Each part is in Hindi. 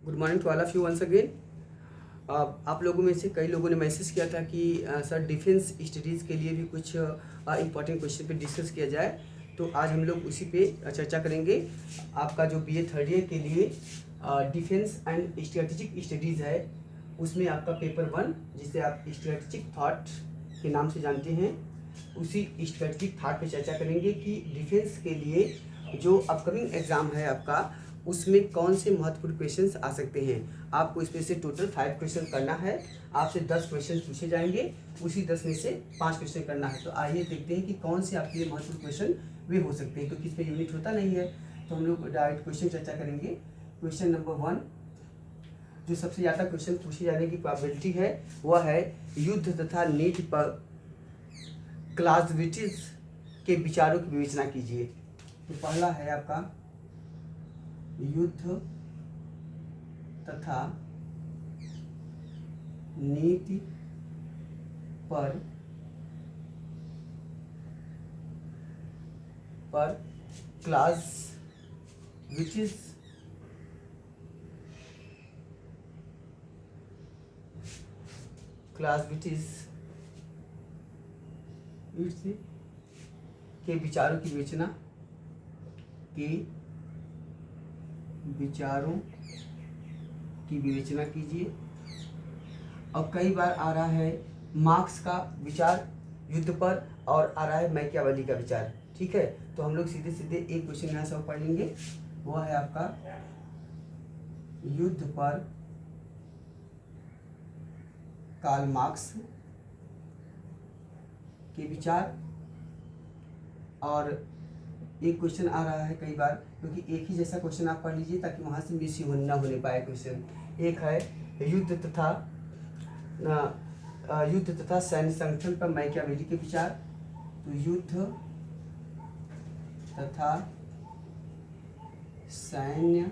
Good morning to all of you once again. आप लोगों में से कई लोगों ने मैसेज किया था कि सर डिफेंस स्टडीज़ के लिए भी कुछ इंपॉर्टेंट क्वेश्चन पे डिस्कस किया जाए, तो आज हम लोग उसी पे चर्चा करेंगे। आपका जो बीए थर्ड ईयर के लिए डिफेंस एंड स्ट्रेटेजिक स्टडीज़ है, उसमें आपका पेपर 1 जिसे आप स्ट्रेटेजिक थॉट के नाम से जानते हैं, उसी स्ट्रेटेजिक थॉट पे चर्चा करेंगे कि डिफेंस के लिए जो अपकमिंग एग्ज़ाम है आपका, उसमें कौन से महत्वपूर्ण क्वेश्चंस आ सकते हैं। आपको इसमें से टोटल 5 क्वेश्चन करना है। आपसे 10 क्वेश्चन पूछे जाएंगे, उसी 10 में से 5 क्वेश्चन करना है। तो आइए देखते हैं कि कौन से आपके लिए महत्वपूर्ण क्वेश्चन वे हो सकते हैं, क्योंकि इसमें यूनिट होता नहीं है। तो हम लोग डायरेक्ट क्वेश्चन चर्चा करेंगे। क्वेश्चन नंबर 1, जो सबसे ज़्यादा क्वेश्चन पूछे जाने की प्रोबेबिलिटी है, वह है युद्ध तथा नीति पर क्लाउज़विट्ज़ के विचारों की विवेचना कीजिए। तो पहला है आपका युद्ध तथा नीति पर क्लाउज़विट्ज़ के विचारों की विवेचना कीजिए। और कई बार आ रहा है मार्क्स का विचार युद्ध पर, और आ रहा है मैकियावेली का विचार। ठीक है, तो हम लोग सीधे सीधे एक क्वेश्चन यहाँ से पढ़ लेंगे। वह है आपका युद्ध पर कार्ल मार्क्स के विचार। और एक क्वेश्चन आ रहा है कई बार, क्योंकि एक ही जैसा क्वेश्चन आप पढ़ लीजिए ताकि वहाँ से मिस ना होने पाए क्वेश्चन। एक है युद्ध तथा सैन्य संगठन पर मैकियावेली के विचार। तो युद्ध तथा सैन्य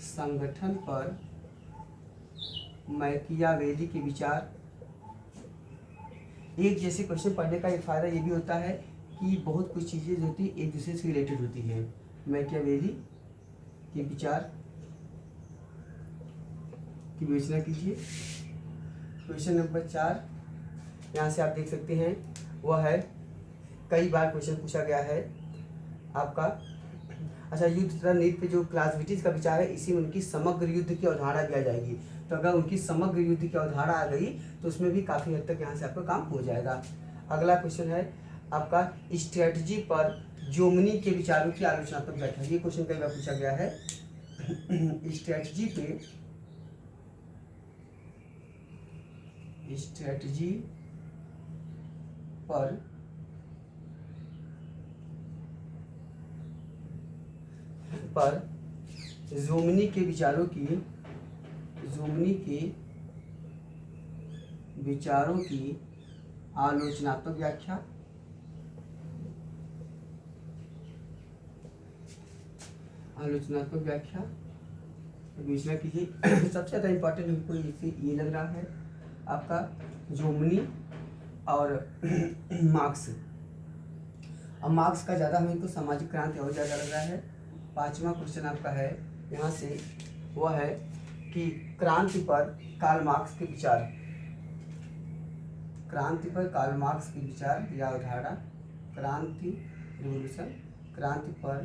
संगठन पर मैकियावेली के विचार। एक जैसे क्वेश्चन पढ़ने का एक फ़ायदा ये भी होता है कि बहुत कुछ चीज़ें जो होती है एक दूसरे से रिलेटेड होती हैं। मैकियावेली के विचार की विवेचना कीजिए। क्वेश्चन नंबर 4, यहाँ से आप देख सकते हैं, वह है कई बार क्वेश्चन पूछा गया है आपका। अच्छा, युद्ध तथा नीति पे जो क्लाउज़विट्ज़ का विचार है, इसी में उनकी समग्र युद्ध की अवधारणा दी जाएगी। तो अगर उनकी समग्र युद्ध की अवधारणा आ गई तो उसमें भी काफ़ी हद तक यहाँ से आपका काम हो जाएगा। अगला क्वेश्चन है आपका स्ट्रेटजी पर जोमनी के विचारों की आलोचनात्मक व्याख्या। ये क्वेश्चन कई बार पूछा गया है। स्ट्रेटजी पर जोमनी के विचारों की आलोचनात्मक व्याख्या। विवेचना कीजिए। सबसे ज़्यादा इम्पोर्टेंट हमको ये लग रहा है आपका जोमनी और मार्क्स। अब मार्क्स का ज़्यादा हमें तो सामाजिक क्रांति और ज़्यादा लग रहा है। 5वां क्वेश्चन आपका है यहाँ से, वह है कि क्रांति पर कार्ल मार्क्स के विचार। क्रांति पर कार्ल मार्क्स के विचार या अवधारणा। क्रांति पर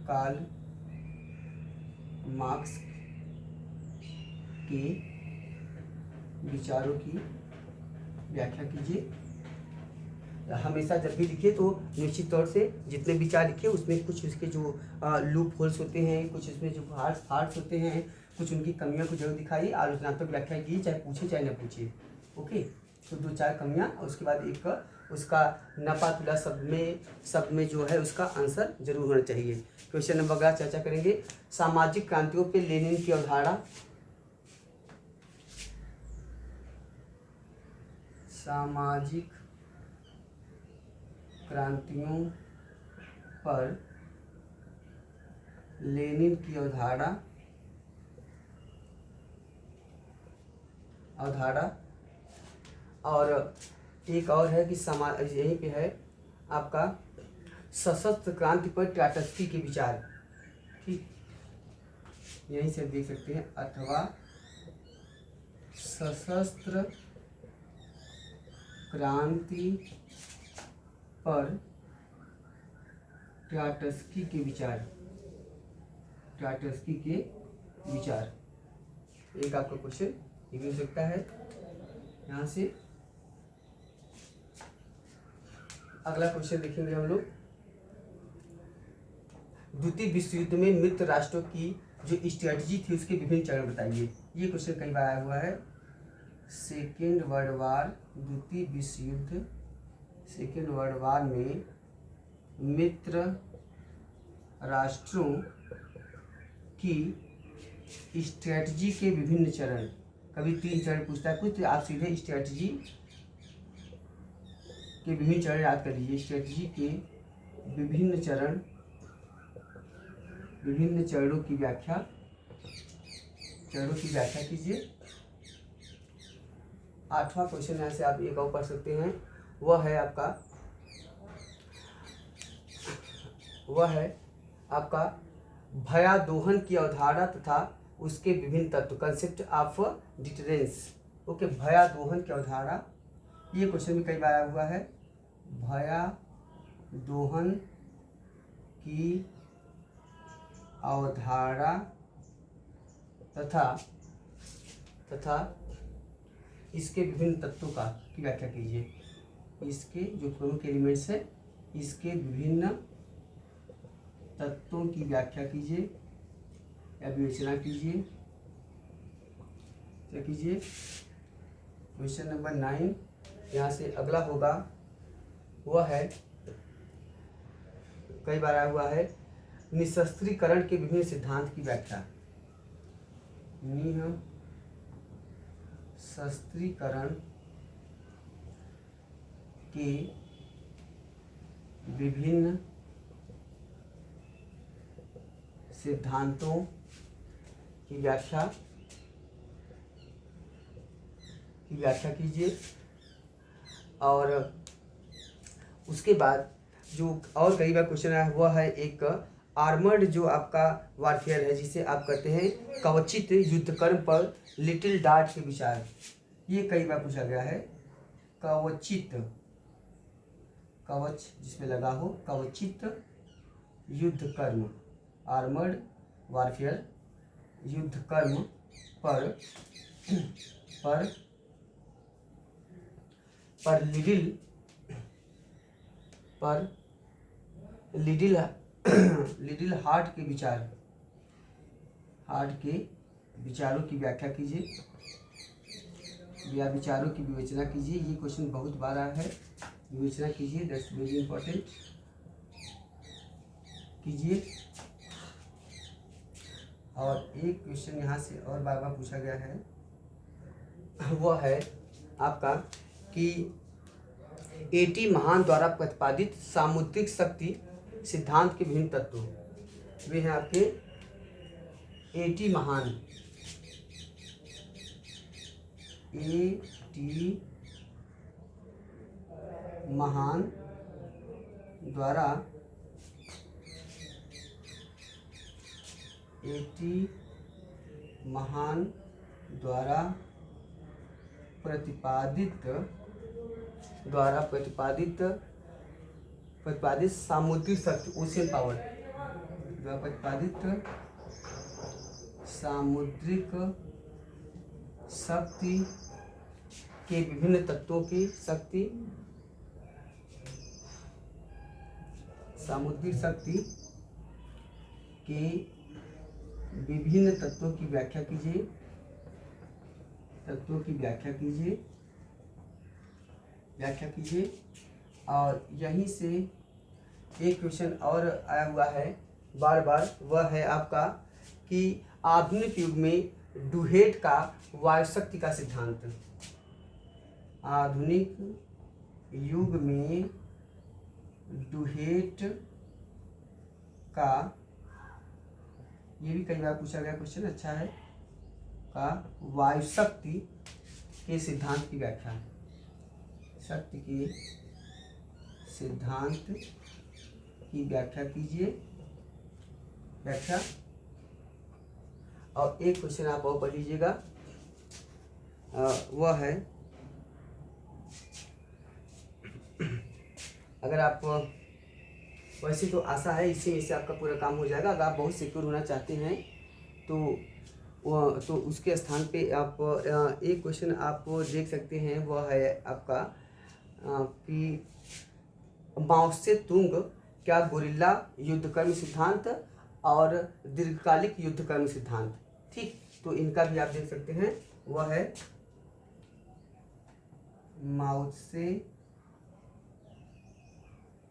कार्ल मार्क्स के विचारों की व्याख्या कीजिए। हमेशा जब भी लिखे तो निश्चित तौर से जितने विचार लिखे उसमें कुछ उसके जो लूप होल्स होते हैं, कुछ उसमें जो फार्ट्स होते हैं, कुछ उनकी कमियों को जरूर दिखाइए, आलोचनात्मक व्याख्या कीजिए, चाहे पूछे चाहे न पूछे। ओके, तो 2-4 कमियां, और उसके बाद एक उसका नपा तुला शब्द में जो है उसका आंसर जरूर होना चाहिए। क्वेश्चन नंबर अगला चर्चा करेंगे, सामाजिक क्रांतियों पे लेनिन की अवधारणा। सामाजिक क्रांतियों पर लेनिन की अवधारणा। और एक और है कि यहीं पे है आपका सशस्त्र क्रांति पर ट्राटस्की के विचार। ठीक, यहीं से देख सकते हैं, अथवा सशस्त्र क्रांति पर ट्राटस्की के विचार, ट्राटस्की के विचार। एक आपका क्वेश्चन ये भी हो सकता है। यहाँ से अगला क्वेश्चन देखेंगे हम लोग, द्वितीय विश्व युद्ध में मित्र राष्ट्रों की जो स्ट्रेटजी थी उसके विभिन्न चरण बताइए। ये क्वेश्चन कई बार आया हुआ है। सेकेंड वर्ल्ड वार, द्वितीय विश्व युद्ध, सेकेंड वर्ल्ड वार में मित्र राष्ट्रों की स्ट्रेटजी के विभिन्न चरण, कभी 3 चरण पूछता है कुछ, तो आप सीधे स्ट्रेटजी के विभिन्न चरण याद कर लीजिए। स्ट्रेटजी के विभिन्न चरण, विभिन्न चरणों की व्याख्या, चरणों की व्याख्या कीजिए। 8वां क्वेश्चन यहाँ से आप एक और पढ़ सकते हैं, वह है आपका भयादोहन की अवधारणा तथा उसके विभिन्न तत्व, कंसेप्ट ऑफ डिटरेंस। ओके, भयादोहन की अवधारणा, ये क्वेश्चन भी कई बार आया हुआ है। भयादोहन की अवधारणा तथा इसके विभिन्न तत्वों की व्याख्या कीजिए। इसके जो प्रमुख एलिमेंट्स है, इसके विभिन्न तत्वों की व्याख्या कीजिए या विवेचना कीजिए। क्या कीजिए? क्वेश्चन नंबर 9 यहाँ से अगला होगा, वह है, कई बार आया हुआ है, निशस्त्रीकरण के विभिन्न सिद्धांत की व्याख्या। निशस्त्रीकरण के विभिन्न सिद्धांतों की व्याख्या कीजिए। और उसके बाद जो और कई बार क्वेश्चन आया हुआ है, एक आर्मर्ड जो आपका वारफेयर है, जिसे आप कहते हैं कवचित युद्धकर्म पर लिटिल डार्ट के विचार, ये कई बार पूछा गया है। कवचित, कवच जिसमें लगा हो, कवचित युद्धकर्म, आर्मर्ड वारफेयर, युद्धकर्म पर लिटिल हार्ट के विचार, हार्ट के विचारों की व्याख्या कीजिए या विचारों की विवेचना कीजिए। ये क्वेश्चन बहुत बार आया है, विवेचना कीजिए, दैट्स वेरी इंपॉर्टेंट, कीजिए। और एक क्वेश्चन यहाँ से और बार बार पूछा गया है, वह है आपका कि एटी महान द्वारा प्रतिपादित सामुद्रिक शक्ति सिद्धांत के विभिन्न तत्व। वे हैं आपके एटी महान, एटी महान द्वारा, एटी महान द्वारा प्रतिपादित सामुद्रिक शक्ति, ओशियन पावर, द्वारा प्रतिपादित सामुद्रिक शक्ति के विभिन्न तत्वों की शक्ति, सामुद्रिक शक्ति के विभिन्न तत्वों की व्याख्या कीजिए, तत्वों की व्याख्या कीजिए। और यहीं से एक क्वेश्चन और आया हुआ है बार बार, वह है आपका कि आधुनिक युग में डुहेट का वायुशक्ति का सिद्धांत। आधुनिक युग में डुहेट का, ये भी कई बार पूछा गया क्वेश्चन, अच्छा है, का वायुशक्ति के सिद्धांत की व्याख्या, शक्ति के सिद्धांत की व्याख्या कीजिए, व्याख्या। और एक क्वेश्चन आप और पढ़ लीजिएगा, वह है, अगर आप, वैसे तो आशा है इसी में से आपका पूरा काम हो जाएगा। अगर आप बहुत सिक्योर होना चाहते हैं तो उसके स्थान पे आप एक क्वेश्चन आप देख सकते हैं, वह है आपका कि माओ से तुंग क्या गोरिल्ला युद्धकर्म सिद्धांत और दीर्घकालिक युद्धकर्म सिद्धांत, ठीक, तो इनका भी आप देख सकते हैं। वह है माओ से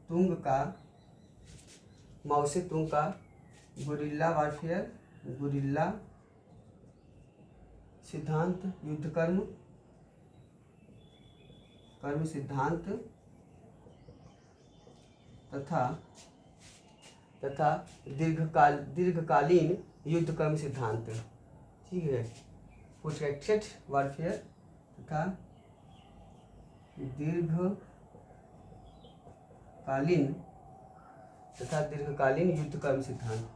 तुंग का गोरिल्ला वारफेयर, गोरिल्ला सिद्धांत, युद्धकर्म सिद्धांत तथा दीर्घकालीन युद्धकर्म सिद्धांत, ठीक है, प्रोट्रैक्टेड वारफेयर तथा दीर्घकालीन युद्धकर्म सिद्धांत,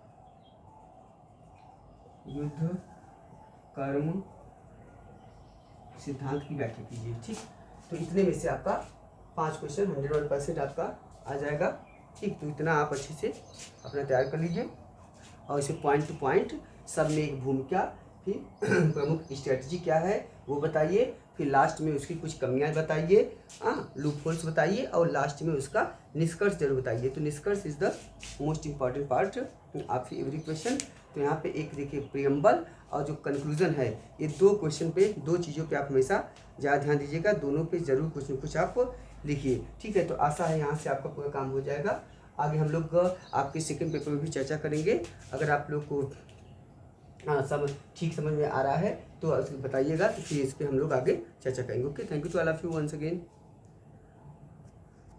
युद्धकर्म सिद्धांत की व्याख्या कीजिए, ठीक। तो इतने में से आपका 5 क्वेश्चन 101% आपका आ जाएगा, ठीक। तो इतना आप अच्छे से अपना तैयार कर लीजिए और इसे पॉइंट टू पॉइंट सब में एक भूमिका, फिर प्रमुख स्ट्रेटजी क्या है वो बताइए, फिर लास्ट में उसकी कुछ कमियां बताइए, लूप होल्स बताइए, और लास्ट में उसका निष्कर्ष जरूर बताइए। तो निष्कर्ष is the most important part of every question. तो यहाँ पे एक देखिए प्रियम्बल और जो कंक्लूजन है, ये 2 क्वेश्चन पे, 2 चीज़ों पे आप हमेशा ज़्यादा ध्यान दीजिएगा, दोनों पे जरूर कुछ न कुछ आप लिखिए, ठीक है। तो आशा है यहाँ से आपका पूरा काम हो जाएगा। आगे हम लोग आपके सेकंड पेपर में भी चर्चा करेंगे। अगर आप लोग को सब ठीक समझ में आ रहा है तो बताइएगा, तो फिर इस पर हम लोग आगे चर्चा करेंगे। Okay, thank you to all of you once again.